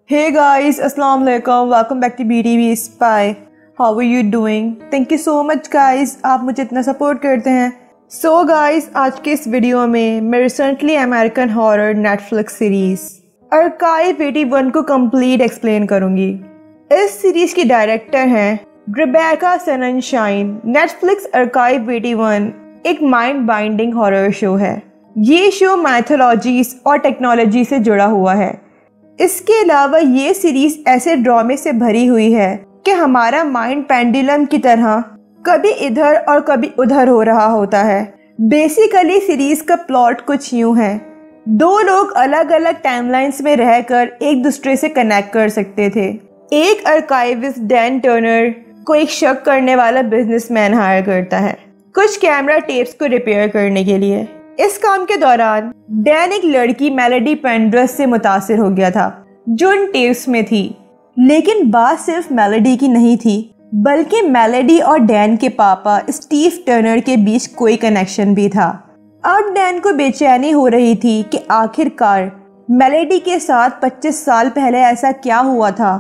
Hey guys, Assalamu alaikum. Welcome back to BTV Spy. How are you doing? Thank you so much guys. आप मुझे इतना support करते हैं. So guys, आज के इस वीडियो में मैं recently American horror Netflix series archive 81 को कंप्लीट एक्सप्लेन करूंगी. इस सीरीज की डायरेक्टर हैं रिबेका सनशाइन. नेटफ्लिक्स आर्काइव 81 एक माइंड बाइंडिंग हॉरर शो है. ये शो मैथोलॉजीज और टेक्नोलॉजी से जुड़ा हुआ है. इसके अलावा ये सीरीज ऐसे ड्रामे से भरी हुई है कि हमारा माइंड पेंडुलम की तरह कभी इधर और कभी उधर हो रहा होता है. बेसिकली सीरीज का प्लॉट कुछ यूं है. दो लोग अलग अलग टाइमलाइंस में रहकर एक दूसरे से कनेक्ट कर सकते थे. एक आर्काइविस्ट डैन टर्नर को एक शक करने वाला बिजनेसमैन हायर करता है कुछ कैमरा टेप्स को रिपेयर करने के लिए. इस काम के दौरान डैन एक लड़की मेलोडी पेंड्रस से मुतासिर हो गया था जो इन टेप्स में थी. लेकिन बात सिर्फ मेलोडी की नहीं थी बल्कि मेलोडी और डैन के पापा स्टीव टर्नर के बीच कोई कनेक्शन भी था. अब डैन को बेचैनी हो रही थी कि आखिरकार मेलोडी के साथ 25 साल पहले ऐसा क्या हुआ था.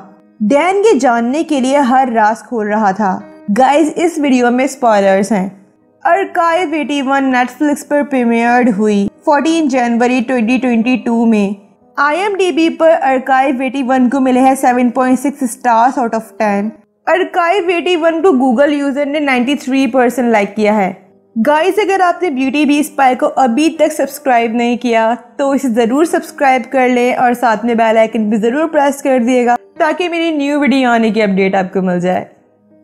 डैन ये जानने के लिए हर राज खोल रहा था. गाइस, इस वीडियो में स्पॉयलर्स हैं. आर्काइव 81 नेटफ्लिक्स पर प्रीमियर्ड हुई 14 जनवरी 2022 में. IMDb पर आर्काइव 81 को मिले हैं 7.6 स्टार्स आउट ऑफ 10. आर्काइव 81 को गूगल यूजर ने 93% लाइक किया है. गाइस, अगर आपने BTV स्पाई को अभी तक सब्सक्राइब नहीं किया तो इसे ज़रूर सब्सक्राइब कर लें और साथ में बेल आइकन भी ज़रूर प्रेस कर दिएगा ताकि मेरी न्यू वीडियो आने की अपडेट आपको मिल जाए.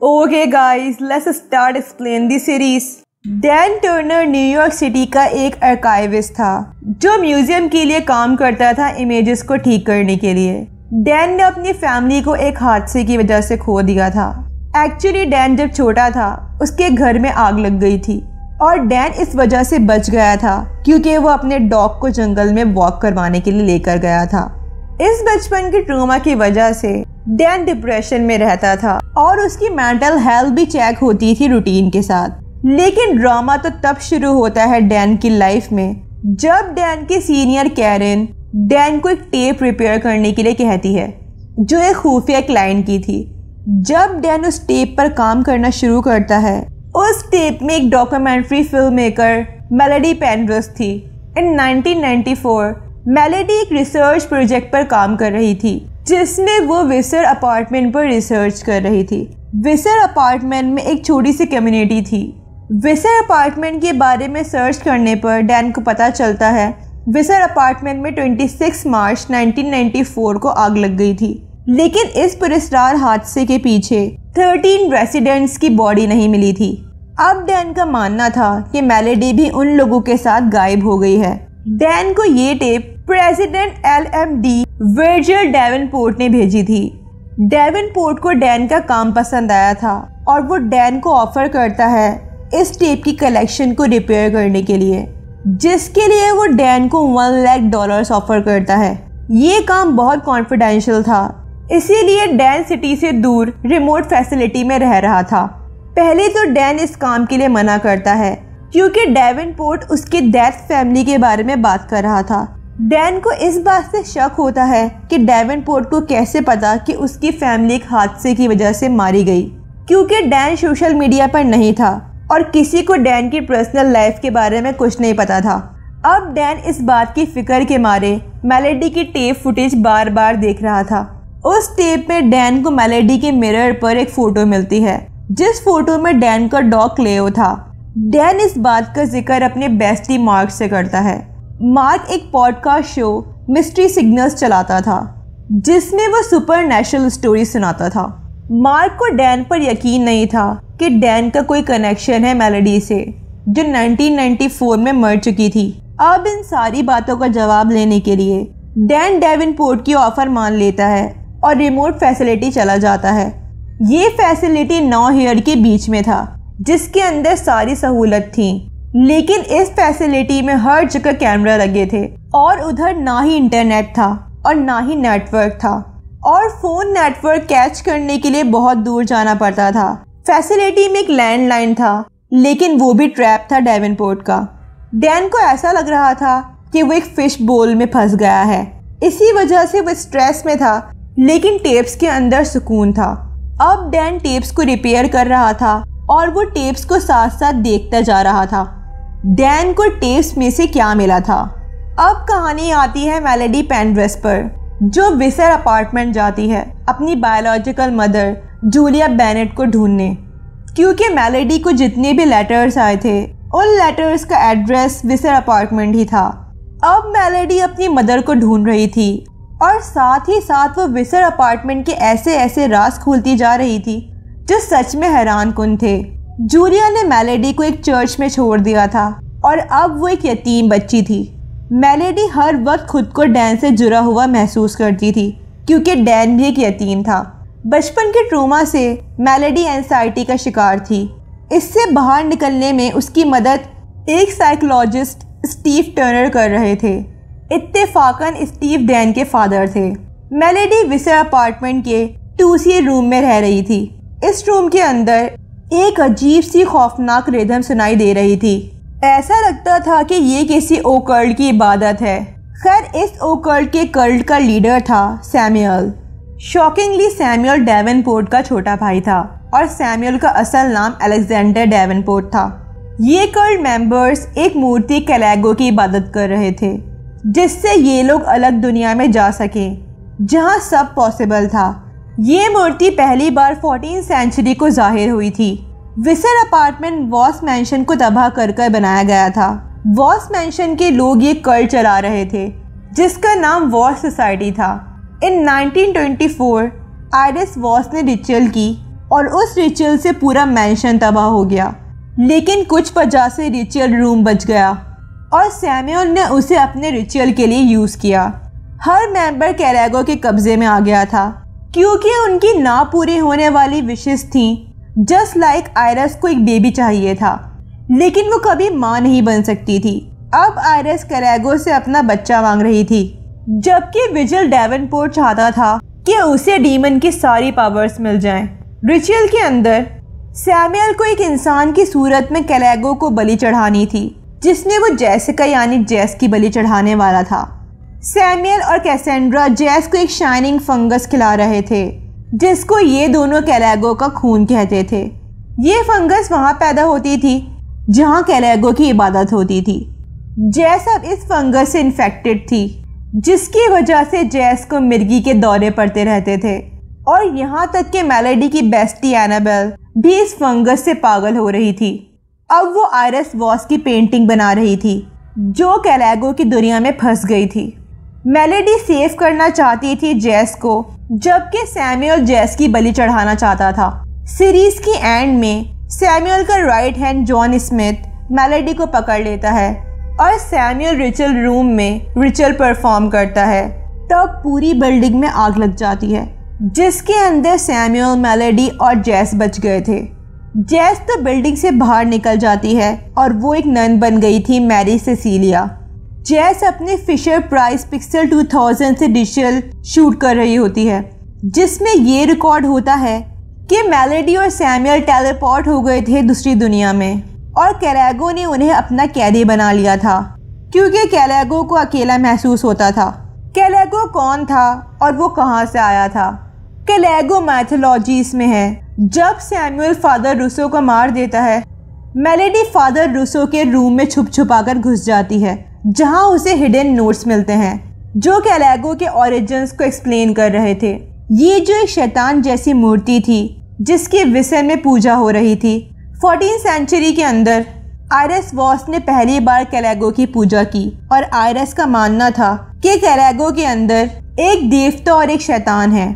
Okay guys, let's start explain the series. Dan Turner New York city का एक आर्काइविस्ट था जो म्यूजियम के लिए काम करता था इमेजेस को ठीक करने के लिए. डैन ने अपनी फैमिली को एक हादसे की वजह से खो दिया था. एक्चुअली डैन जब छोटा था उसके घर में आग लग गई थी और डैन इस वजह से बच गया था क्योंकि वो अपने डॉग को जंगल में वॉक करवाने के लिए लेकर गया था. इस बचपन के ट्रॉमा की वजह से डैन डिप्रेशन में रहता था और उसकी मेंटल हेल्थ भी चेक होती थी रूटीन के साथ. लेकिन ड्रामा तो तब शुरू होता है डैन की लाइफ में जब डैन की सीनियर कैरन डैन को एक टेप रिपेयर करने के लिए कहती है जो एक खुफिया क्लाइंट की थी. जब डैन उस टेप पर काम करना शुरू करता है उस टेप में एक डॉक्यूमेंट्री फिल्म मेकर मेलोडी पेंड्रस थी. इन 1994 मेलोडी एक रिसर्च प्रोजेक्ट पर काम कर रही थी जिसमें वो विसर अपार्टमेंट पर रिसर्च कर रही थी. विसर अपार्टमेंट में एक छोटी सी कम्युनिटी थी. विसर अपार्टमेंट के बारे में सर्च करने पर डैन को पता चलता है विसर अपार्टमेंट में 26 मार्च 1994 को आग लग गई थी. लेकिन इस पुरस्कार हादसे के पीछे 13 रेसिडेंट्स की बॉडी नहीं मिली थी. अब डैन का मानना था कि मेलोडी भी उन लोगों के साथ गायब हो गई है. डैन को ये tape president LMD Virgil Davenport ने भेजी थी. डेवनपोर्ट को डैन का काम पसंद आया था और वो डैन को ऑफर करता है इस टेप की कलेक्शन को रिपेयर करने के लिए जिसके लिए वो डैन को $1 लाख ऑफर करता है. ये काम बहुत कॉन्फिडेंशियल था इसीलिए डैन सिटी से दूर रिमोट फैसिलिटी में रह रहा था. पहले तो डैन इस काम के लिए मना करता है क्योंकि डेवनपोर्ट उसके डेथ फैमिली के बारे में बात कर रहा था. डैन को इस बात से शक होता है कि डेवनपोर्ट को कैसे पता कि उसकी फैमिली एक हादसे की वजह से मारी गई क्योंकि डैन सोशल मीडिया पर नहीं था और किसी को डैन की पर्सनल लाइफ के बारे में कुछ नहीं पता था. अब डैन इस बात की फिक्र के मारे मेलोडी की टेप फुटेज बार बार देख रहा था. उस टेप में डैन को मेलोडी के मिरर पर एक फोटो मिलती है जिस फोटो में डैन का डॉग क्लेओ था. डैन इस बात का जिक्र अपने बेस्टी मार्क से करता है. मार्क एक पॉडकास्ट शो मिस्ट्री सिग्नल्स चलाता था जिसमें वो सुपरनैचुरल स्टोरी सुनाता था. मार्क को डैन पर यकीन नहीं था कि डैन का कोई कनेक्शन है मेलोडी से जो 1994 में मर चुकी थी. अब इन सारी बातों का जवाब लेने के लिए डैन डेवनपोर्ट की ऑफर मान लेता है और रिमोट फैसिलिटी चला जाता है. ये फैसिलिटी 9 ईयर के बीच में था जिसके अंदर सारी सहूलत थी. लेकिन इस फैसिलिटी में हर जगह कैमरा लगे थे और उधर ना ही इंटरनेट था और ना ही नेटवर्क था और फोन नेटवर्क कैच करने के लिए बहुत दूर जाना पड़ता था. फैसिलिटी में एक लैंडलाइन था लेकिन वो भी ट्रैप था डेवनपोर्ट का. डैन को ऐसा लग रहा था कि वो एक फिश बोल में फंस गया है. इसी वजह से वो स्ट्रेस में था लेकिन टेप्स के अंदर सुकून था। अब डैन टेप्स को रिपेयर कर रहा था और वो टेप्स को साथ साथ देखता जा रहा था। डैन को टेप्स में से क्या मिला था? अब कहानी आती है मेलेडी पेनड्रेस पर, जो विसर अपार्टमेंट जाती है अपनी बायोलॉजिकल मदर जूलिया बेनेट को ढूंढने, क्योंकि मेलेडी को जितने भी लेटर्स आए थे उन लेटर्स का एड्रेस विसर अपार्टमेंट ही था। अब मेलेडी अपनी मदर को ढूंढ रही थी और साथ ही साथ वो विसर अपार्टमेंट के ऐसे ऐसे राज खोलती जा रही थी जो सच में हैरान कुन थे। जूलिया ने मेलेडी को एक चर्च में छोड़ दिया था और अब वो एक यतीम बच्ची थी। मेलेडी हर वक्त खुद को डैन से जुड़ा हुआ महसूस करती थी, क्योंकि डैन भी एक यतीम था। बचपन के ट्रोमा से मेलेडी एंजाइटी का शिकार थी। इससे बाहर निकलने में उसकी मदद एक साइकोलॉजिस्ट स्टीव टर्नर कर रहे थे। इत्तेफाकन स्टीव डैन के फादर थे। मेलेडी विसर अपार्टमेंट के 2C रूम में रह रही थी। इस रूम के अंदर एक अजीब सी खौफनाक रिदम सुनाई दे रही थी। ऐसा लगता था कि ये किसी ओकल्ट की इबादत है। खैर, इस ओकल्ट के कल्ट का लीडर था सैमुअल। शॉकिंगली सैमुअल डेवनपोर्ट का छोटा भाई था और सैमुअल का असल नाम अलेक्जेंडर डेवनपोर्ट था। ये कल्ट मेंबर्स एक मूर्ति कैलेगो की इबादत कर रहे थे, जिससे ये लोग अलग दुनिया में जा सकें, जहां सब पॉसिबल था। ये मूर्ति पहली बार 14वीं सेंचुरी को जाहिर हुई थी। विसर अपार्टमेंट वॉस मैंशन को तबाह कर बनाया गया था। वॉस मैंशन के लोग ये कल्ट चला रहे थे, जिसका नाम वॉस सोसाइटी था। इन 1924 आयरिस वॉस ने रिचुअल की और उस रिचुअल से पूरा मैंशन तबाह हो गया, लेकिन कुछ वजह से रिचुअल रूम बच गया और सैमुअल ने उसे अपने रिचुअल के लिए यूज किया। हर मेंबर कैलेगो के कब्जे में आ गया था, क्योंकि उनकी ना पूरी होने वाली विशेष थी। जस्ट लाइक आयरिस को एक बेबी चाहिए था, लेकिन वो कभी माँ नहीं बन सकती थी। अब आयरिस कैलेगो से अपना बच्चा मांग रही थी, जबकि विजिल डेवनपोर्ट चाहता था कि उसे डीमन की सारी पावर्स मिल जाएं। रिचुअल के अंदर सैमुअल को एक इंसान की सूरत में कैलेगो को बलि चढ़ानी थी, जिसने वो जेसिका यानी जेस की बलि चढ़ाने वाला था। सैमुअल और कैसेंड्रा जेस को एक शाइनिंग फंगस खिला रहे थे, जिसको ये दोनों कैलेगो का खून कहते थे। ये फंगस वहां पैदा होती थी जहां कैलेगो की इबादत होती थी। जेस अब इस फंगस से इन्फेक्टेड थी, जिसकी वजह से जेस को मिर्गी के दौरे पड़ते रहते थे और यहाँ तक कि मेलेडी की बेस्टी एनाबेल भी इस फंगस से पागल हो रही थी। अब वो आयरिस वॉस की पेंटिंग बना रही थी, जो कैलेगो की दुनिया में फंस गई थी। मेलेडी सेव करना चाहती थी जेस को, जबकि सैमुअल जेस की बलि चढ़ाना चाहता था। सीरीज की एंड में सैमुअल का right hand John Smith melody को पकड़ लेता है और सैमुअल रिचुअल रूम में रिचुअल परफॉर्म करता है। तब पूरी बिल्डिंग में आग लग जाती है, जिसके अंदर सैमुअल, मेलेडी और जेस बच गए थे। जेस तो बिल्डिंग से बाहर निकल जाती है और वो एक नन बन गई थी, मैरी सेसिलिया। जेस अपने फिशर प्राइस पिक्सल 2000 से रिचुअल शूट कर रही होती है, जिसमें ये रिकॉर्ड होता है कि मेलेडी और सैमुअल टेलीपोर्ट हो गए थे दूसरी दुनिया में और कैलेगो ने उन्हें अपना कैदी बना लिया था, क्योंकि कैलेगो को अकेला महसूस होता था। कैलेगो कौन था और वो कहाँ से आया था? कैलेगो मैथोलॉजीज में है। जब सैमुअल फादर रूसो को मार देता है, मेलेडी फादर रूसो के रूम में छुप छुपाकर घुस जाती है, जहां उसे हिडन नोट्स मिलते हैं जो कैलेगो के ओरिजिन्स को एक्सप्लेन कर रहे थे। ये जो एक शैतान जैसी मूर्ति थी, जिसके विषय में पूजा हो रही थी। 14वीं सेंचुरी के अंदर आयरिस वॉस ने पहली बार कैलेगो की पूजा की और आयरिस का मानना था कि कैलेगो के अंदर एक देवता और एक शैतान है।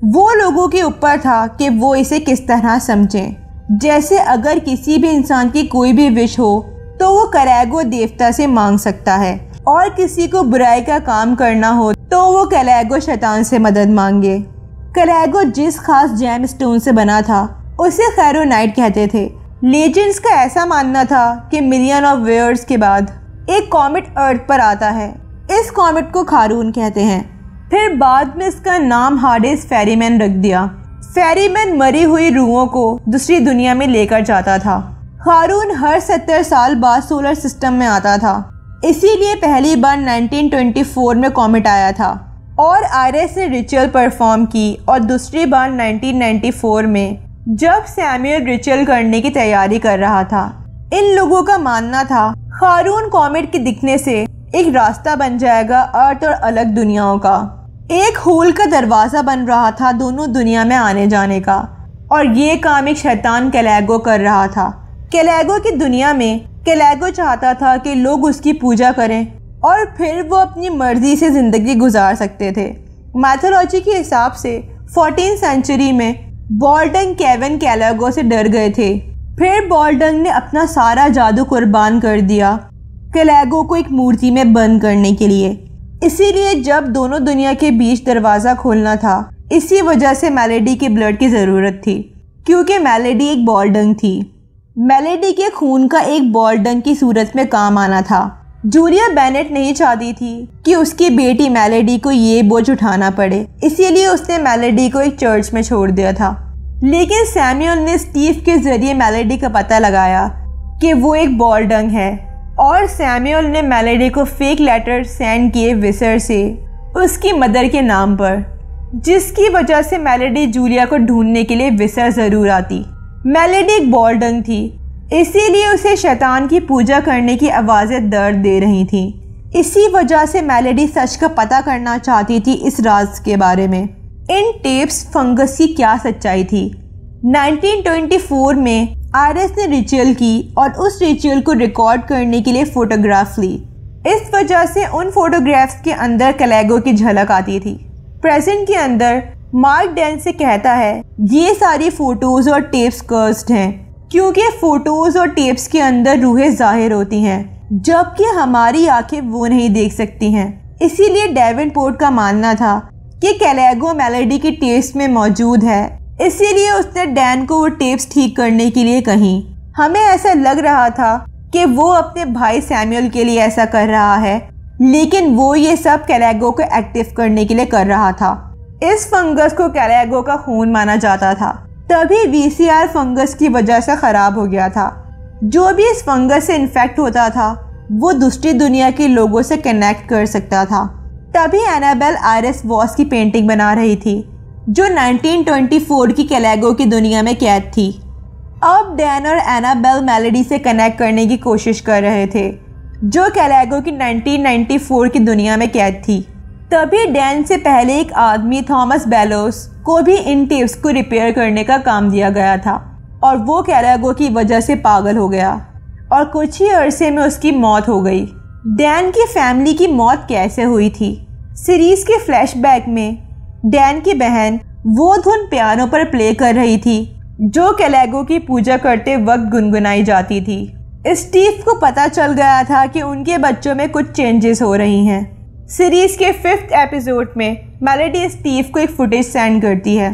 वो लोगों के ऊपर था कि वो इसे किस तरह समझें। जैसे अगर किसी भी इंसान की कोई भी विश हो तो वो कैलेगो देवता से मांग सकता है, और किसी को बुराई का काम करना हो तो वो कैलेगो शैतान से मदद मांगे। कैलेगो जिस खास जेम स्टोन से बना था उसे खैरोनाइट कहते थे। लेजेंड्स का ऐसा मानना था कि मिलियन ऑफ ईयर्स के बाद एक कॉमेट अर्थ पर आता है। इस कॉमेट को खारून कहते हैं। फिर बाद में इसका नाम हार्डेस फेरीमैन रख दिया। फेरीमैन मरी हुई रूहों को दूसरी दुनिया में लेकर जाता था। खारून हर 70 साल बाद सोलर सिस्टम में आता था, इसीलिए पहली बार 1924 में कॉमेट आया था। और आयरिस ने रिचुअल परफॉर्म की और दूसरी बार 1994 में जब सैमुअल रिचुअल करने की तैयारी कर रहा था। इन लोगों का मानना था हारून कॉमेट के दिखने से एक रास्ता बन जाएगा अर्थ और अलग दुनियाओं का। एक होल का दरवाजा बन रहा था दोनों दुनिया में आने जाने का, और ये काम एक शैतान कैलागो कर रहा था। कैलागो की दुनिया में कैलागो चाहता था कि लोग उसकी पूजा करें और फिर वो अपनी मर्जी से जिंदगी गुजार सकते थे। मैथोलॉजी के हिसाब से 14th सेंचुरी में बॉल्डंग केविन कैलागो से डर गए थे। फिर बॉल्डंग ने अपना सारा जादू कुर्बान कर दिया कैलागो को एक मूर्ति में बंद करने के लिए। इसीलिए जब दोनों दुनिया के बीच दरवाजा खोलना था, इसी वजह से मेलेडी के ब्लड की जरूरत थी, क्योंकि मेलेडी एक बॉल्डंग थी। मेलेडी के खून का एक बॉल्डंग की सूरत में काम आना था। जूलिया बेनेट नहीं चाहती थी कि उसकी बेटी मेलेडी को ये बोझ उठाना पड़े, इसीलिए उसने मेलेडी को एक चर्च में छोड़ दिया था। लेकिन सैमुअल ने स्टीव के जरिए मेलेडी का पता लगाया कि वो एक बॉल्डंग है, और सैमुअल ने मेलेडी को फेक लेटर सेंड किए विसर से उसकी मदर के नाम पर, जिसकी वजह से मेलेडी जूलिया को ढूंढने के लिए विसर जरूर आती। मेलेडी एक बॉल्डंग थी, इसीलिए उसे शैतान की पूजा करने की आवाज़ें दर्द दे रही थी। इसी वजह से मेलेडी सच का पता करना चाहती थी इस राज के बारे में। इन टेप्स फंगस की क्या सच्चाई थी। 1924 में आयरिस ने रिचुअल की और उस रिचुअल को रिकॉर्ड करने के लिए फोटोग्राफ ली। इस वजह से उन फोटोग्राफ्स के अंदर कैलागो की झलक आती थी। प्रेजेंट के अंदर मार्क डैन से कहता है ये सारी फोटोज और टेप्स कर्स्ड हैं, क्योंकि फोटोज और टेप्स के अंदर रूहें जाहिर होती हैं, जबकि हमारी आंखें वो नहीं देख सकती हैं। इसीलिए डेवेनपोर्ट का मानना था कि कैलागो मेलेडी की टेप्स में मौजूद है, इसीलिए उसने डैन को वो टेप्स ठीक करने के लिए कही। हमें ऐसा लग रहा था कि वो अपने भाई सैमुअल के लिए ऐसा कर रहा है, लेकिन वो ये सब कैलागो को एक्टिव करने के लिए कर रहा था। इस फंगस को कैलागो का खून माना जाता था, तभी वीसीआर फंगस की वजह से खराब हो गया था। जो भी इस फंगस से इन्फेक्ट होता था वो दूसरी दुनिया के लोगों से कनेक्ट कर सकता था। तभी एनाबेल आयरिस वॉस की पेंटिंग बना रही थी, जो 1924 की कैलागो की दुनिया में कैद थी। अब डैन और एनाबेल मेलेडी से कनेक्ट करने की कोशिश कर रहे थे, जो कैलागो की 1994 की दुनिया में कैद थी। तभी डैन से पहले एक आदमी थॉमस बेलोस को भी इन टेप्स को रिपेयर करने का काम दिया गया था, और वो कैलागो की वजह से पागल हो गया और कुछ ही अरसे में उसकी मौत हो गई। डैन की फैमिली की मौत कैसे हुई थी? सीरीज के फ्लैशबैक में डैन की बहन वो धुन पियानो पर प्ले कर रही थी जो कैलागो की पूजा करते वक्त गुनगुनाई जाती थी। स्टीव को पता चल गया था कि उनके बच्चों में कुछ चेंजेस हो रही हैं। सीरीज के 5th एपिसोड में मेलेडी स्टीव को एक फुटेज सेंड करती है,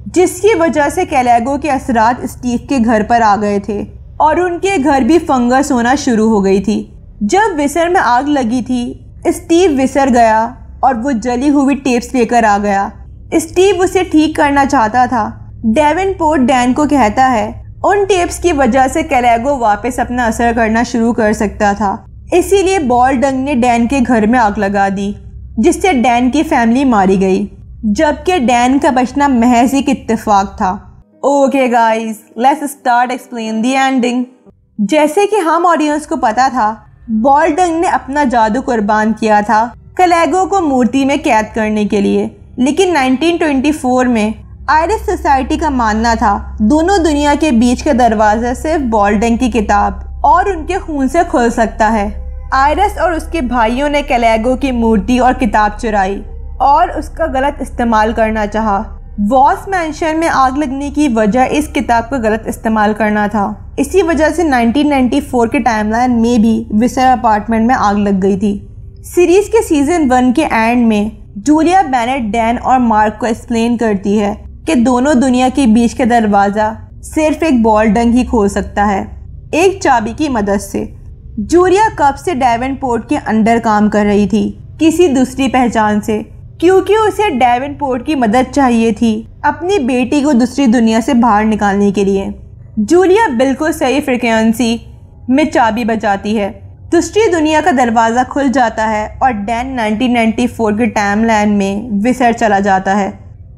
जिसकी वजह से कैलागो के असरात स्टीव के घर पर आ गए थे और उनके घर भी फंगस होना शुरू हो गई थी। जब विसर में आग लगी थी, स्टीव विसर गया और वो जली हुई टेप्स लेकर आ गया। स्टीव उसे ठीक करना चाहता था। डेवेनपोर्ट डैन को कहता है उन टेप्स की वजह से कैलागो वापस अपना असर करना शुरू कर सकता था, इसीलिए बॉल्डंग ने डैन के घर में आग लगा दी, जिससे डैन की फैमिली मारी गई, जबकि डैन का बचना महज एक इत्तेफाक था। Okay guys, let's start explain the ending. जैसे कि हम ऑडियंस को पता था, बॉल्डंग ने अपना जादू कुर्बान किया था कैलागो को मूर्ति में कैद करने के लिए, लेकिन 1924 में आयरिस सोसाइटी का मानना था दोनों दुनिया के बीच का दरवाजा सिर्फ बॉल्डंग की किताब और उनके खून से खुल सकता है। आयरिस और उसके भाइयों ने कैलागो की मूर्ति और किताब चुराई और उसका गलत इस्तेमाल करना चाहा। वॉस मैंशन में आग लगने की वजह इस किताब का गलत इस्तेमाल करना था। इसी वजह से 1994 के टाइमलाइन में भी विसर अपार्टमेंट में आग लग गई थी। सीरीज के सीजन 1 के एंड में जूलिया बेनेट डैन और मार्क को एक्सप्लेन करती है कि दोनों दुनिया के बीच का दरवाजा सिर्फ एक बॉल्डंग ही खोल सकता है, एक चाबी की मदद से। जूलिया कब से डेवेनपोर्ट के अंडर काम कर रही थी, किसी दूसरी पहचान से, क्योंकि उसे डेवेनपोर्ट की मदद चाहिए थी अपनी बेटी को दूसरी दुनिया से बाहर निकालने के लिए। जूलिया बिल्कुल सही फ्रीक्वेंसी में चाबी बजाती है दूसरी दुनिया का दरवाज़ा खुल जाता है और डैन 1994 के टाइमलाइन में विसर चला जाता है।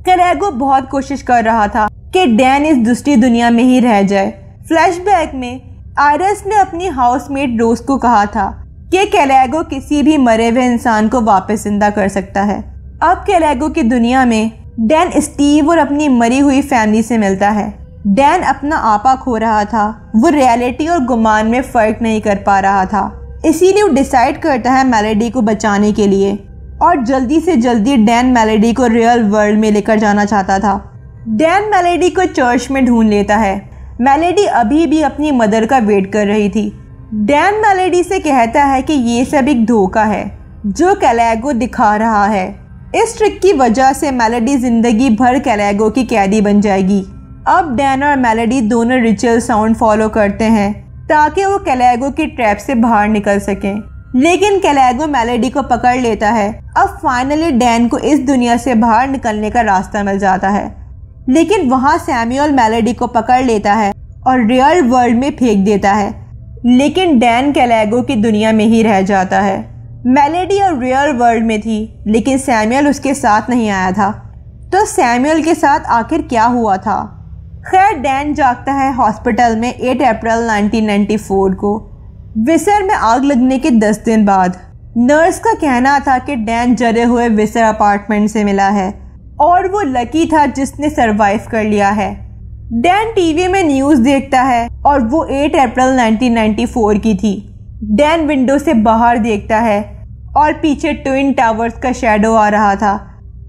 कैलेगो बहुत कोशिश कर रहा था कि डैन इस दूसरी दुनिया में ही रह जाए। फ्लैशबैक में आयरस ने अपनी हाउसमेट रोज को कहा था कि कैलेगो किसी भी मरे हुए इंसान को वापस जिंदा कर सकता है। अब कैलेगो की दुनिया में डैन स्टीव और अपनी मरी हुई फैमिली से मिलता है। डैन अपना आपा खो रहा था, वो रियलिटी और गुमान में फर्क नहीं कर पा रहा था, इसीलिए वो डिसाइड करता है मेलेडी को बचाने के लिए और जल्दी से जल्दी डैन मेलेडी को रियल वर्ल्ड में लेकर जाना चाहता था। डैन मेलेडी को चर्च में ढूंढ लेता है। मेलेडी अभी भी अपनी मदर का वेट कर रही थी। डैन मेलेडी से कहता है कि ये सब एक धोखा है जो कैलेगो दिखा रहा है। इस ट्रिक की वजह से मेलेडी जिंदगी भर कैलेगो की कैदी बन जाएगी। अब डैन और मेलेडी दोनों रिचुअल साउंड फॉलो करते हैं ताकि वो कैलेगो की ट्रैप से बाहर निकल सकें, लेकिन कैलेगो मेलेडी को पकड़ लेता है। अब फाइनली डैन को इस दुनिया से बाहर निकलने का रास्ता मिल जाता है, लेकिन वहाँ सैमुअल मेलेडी को पकड़ लेता है और रियल वर्ल्ड में फेंक देता है। लेकिन डैन कैलेगो की दुनिया में ही रह जाता है। मेलेडी और रियल वर्ल्ड में थी, लेकिन सैमुअल उसके साथ नहीं आया था। तो सैमुअल के साथ आखिर क्या हुआ था? खैर, डैन जागता है हॉस्पिटल में 8 अप्रैल 1994 को, विसर में आग लगने के 10 दिन बाद। नर्स का कहना था कि डैन जले हुए विसर अपार्टमेंट से मिला है और वो लकी था जिसने सरवाइव कर लिया है। डैन टीवी में न्यूज़ देखता है और वो 8 अप्रैल 1994 की थी। डैन विंडो से बाहर देखता है और पीछे ट्विन टावर्स का शैडो आ रहा था।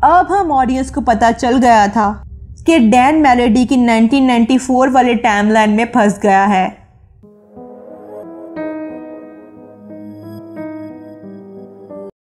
अब हम ऑडियंस को पता चल गया था कि डैन मेलेडी की 1994 वाले टाइमलाइन में फंस गया है।